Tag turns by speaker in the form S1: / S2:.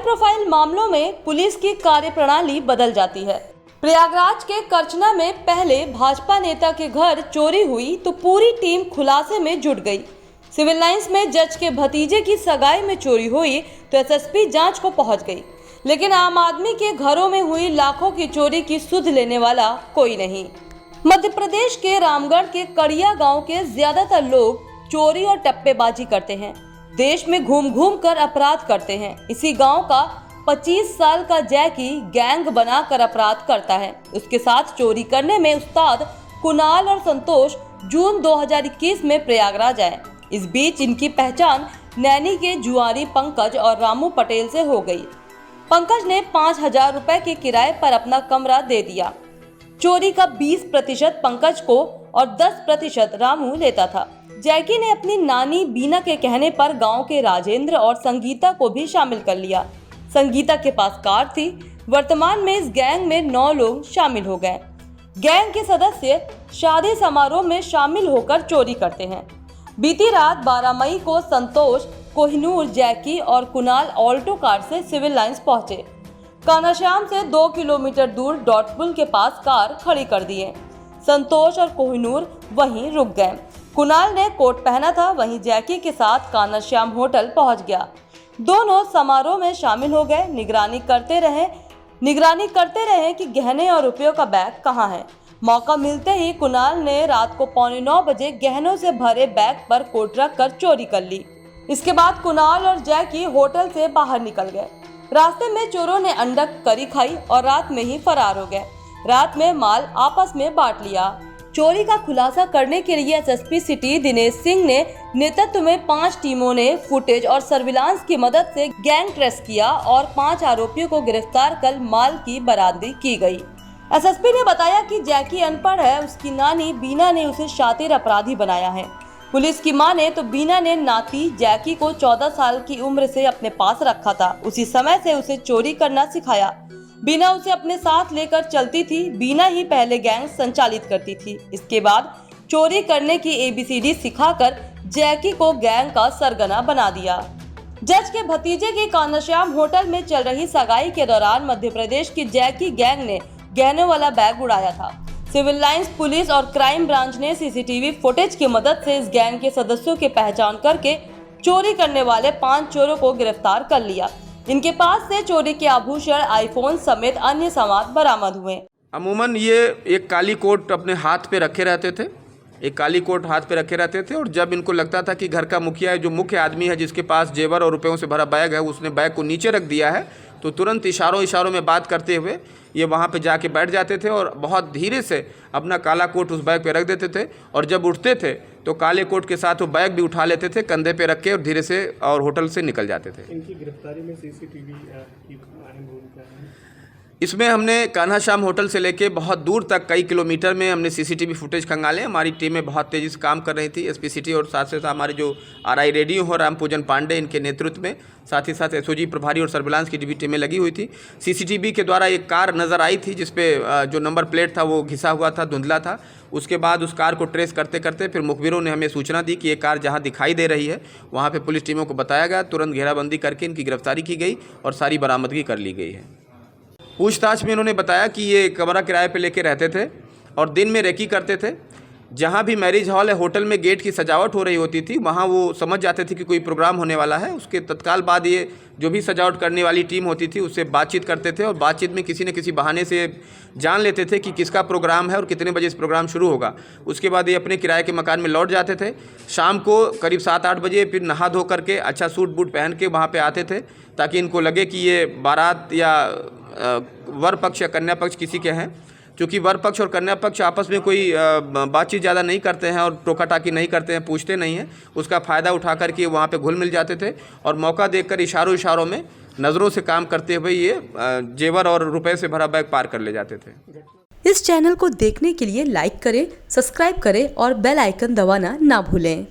S1: Profile मामलों में police की कार्यप्रणाली बदल जाती है। प्रयागराज के करचना में पहले भाजपा नेता के घर चोरी हुई तो पूरी टीम खुलासे में जुट गई। सिविल लाइंस में जज के भतीजे की सगाई में चोरी हुई तो एसएसपी जांच को पहुंच गई, लेकिन आम आदमी के घरों में हुई लाखों की चोरी की सुध लेने वाला कोई नहीं। मध्य प्रदेश के रामगढ़ के कड़िया गांव के ज्यादातर लोग चोरी और टप्पेबाजी करते हैं, देश में घूम घूम कर अपराध करते हैं। इसी गांव का 25 साल का जैकी गैंग बनाकर अपराध करता है। उसके साथ चोरी करने में उस्ताद कुणाल और संतोष जून 2021 में प्रयागराज आए। इस बीच इनकी पहचान नैनी के जुआरी पंकज और रामू पटेल से हो गई। पंकज ने 5,000 रुपए के किराए पर अपना कमरा दे दिया। चोरी का 20% पंकज को और 10% रामू लेता था। जैकी ने अपनी नानी बीना के कहने पर गांव के राजेंद्र और संगीता को भी शामिल कर लिया। संगीता के पास कार थी। वर्तमान में इस गैंग में 9 लोग शामिल हो गए। गैंग के सदस्य शादी समारोह में शामिल होकर चोरी करते हैं। बीती रात 12 मई को संतोष, कोहिनूर, जैकी और कुणाल ऑल्टो कार से सिविल लाइंस पहुंचे। कानाश्याम से 2 किलोमीटर दूर डॉटपुल के पास कार खड़ी कर दिए। संतोष और कोहिनूर वहीं रुक गए। कुणाल ने कोट पहना था, वहीं जैकी के साथ कानाश्याम होटल पहुंच गया। दोनों समारोह में शामिल हो गए। निगरानी करते रहे कि गहने और रुपयों का बैग कहाँ है। मौका मिलते ही कुणाल ने रात को 8:45 बजे गहनों से भरे बैग पर कोट रख कर चोरी कर ली। इसके बाद कुणाल और जैकी होटल से बाहर निकल गए। रास्ते में चोरों ने अंडा करी खाई और रात में ही फरार हो गए। रात में माल आपस में बांट लिया। चोरी का खुलासा करने के लिए एसएसपी सिटी दिनेश सिंह ने नेतृत्व में 5 टीमों ने फुटेज और सर्विलांस की मदद से गैंग ट्रेस किया और 5 आरोपियों को गिरफ्तार कर माल की बरामदगी की गई। एसएसपी ने बताया कि जैकी अनपढ़ है। उसकी नानी बीना ने उसे शातिर अपराधी बनाया है। पुलिस की माने तो बीना ने नाती जैकी को 14 साल की उम्र से अपने पास रखा था। उसी समय से उसे चोरी करना सिखाया। बीना उसे अपने साथ लेकर चलती थी। बीना ही पहले गैंग संचालित करती थी। इसके बाद चोरी करने की ABCD सिखाकर जैकी को गैंग का सरगना बना दिया। जज के भतीजे की कानाश्याम होटल में चल रही सगाई के दौरान मध्य प्रदेश की जैकी गैंग ने गहनों वाला बैग उड़ाया था। सिविल लाइंस पुलिस और क्राइम ब्रांच ने CCTV फुटेज की मदद से इस गैंग के सदस्यों की पहचान करके चोरी करने वाले 5 चोरों को गिरफ्तार कर लिया। इनके पास से चोरी के आभूषण, आईफोन समेत अन्य सामान बरामद हुए।
S2: अमूमन ये एक काली कोट अपने हाथ पे रखे रहते थे और जब इनको लगता था कि घर का मुखिया, जो मुख्य आदमी है जिसके पास जेवर और रुपयों से भरा बैग है, उसने बैग को नीचे रख दिया है, तो तुरंत इशारों में बात करते हुए ये वहाँ पे जाके बैठ जाते थे और बहुत धीरे से अपना काला कोट उस बैग पे रख देते थे। और जब उठते थे तो काले कोट के साथ वो बैग भी उठा लेते थे कंधे पे रख के और धीरे से और होटल से निकल जाते थे।
S3: इनकी गिरफ्तारी में CCTV की अहम भूमिका है।
S2: इसमें हमने कान्हाश्याम होटल से लेके बहुत दूर तक कई किलोमीटर में हमने CCTV फुटेज खंगाले। हमारी टीमें बहुत तेज़ी से काम कर रही थी। SP सिटी और साथ से साथ हमारे जो RI रेडियो हो रामपूजन पांडे, इनके नेतृत्व में, साथ ही साथ SOG प्रभारी और सर्विलांस की भी टीमें लगी हुई थी। CCTV के द्वारा एक कार नज़र आई थी जिसपे जो नंबर प्लेट था वो घिसा हुआ था, धुंधला था। उसके बाद उस कार को ट्रेस करते करते फिर मुखबिरों ने हमें सूचना दी कि ये कार जहाँ दिखाई दे रही है वहाँ पर पुलिस टीमों को बताया गया। तुरंत घेराबंदी करके इनकी गिरफ्तारी की गई और सारी बरामदगी कर ली गई है। पूछताछ में इन्होंने बताया कि ये कमरा किराए पे लेके रहते थे और दिन में रेकी करते थे। जहाँ भी मैरिज हॉल है, होटल में गेट की सजावट हो रही होती थी, वहाँ वो समझ जाते थे कि कोई प्रोग्राम होने वाला है। उसके तत्काल बाद ये जो भी सजावट करने वाली टीम होती थी उससे बातचीत करते थे और बातचीत में किसी न किसी बहाने से जान लेते थे कि किसका प्रोग्राम है और कितने बजे इस प्रोग्राम शुरू होगा। उसके बाद ये अपने किराए के मकान में लौट जाते थे। शाम को करीब 7-8 बजे फिर नहा धो करके अच्छा सूट बूट पहन के वहाँ पर आते थे ताकि इनको लगे कि ये बारात या वर पक्ष या कन्या पक्ष किसी के हैं। चूँकि वर पक्ष और कन्या पक्ष आपस में कोई बातचीत ज़्यादा नहीं करते हैं और टोका टाकी नहीं करते हैं, पूछते नहीं हैं, उसका फ़ायदा उठा करके वहाँ पे घुल मिल जाते थे और मौका देखकर इशारों में नज़रों से काम करते हुए ये जेवर और रुपए से भरा बैग पार कर ले जाते थे।
S1: इस चैनल को देखने के लिए लाइक करें, सब्सक्राइब करें और बेल आइकन दबाना ना भूलें।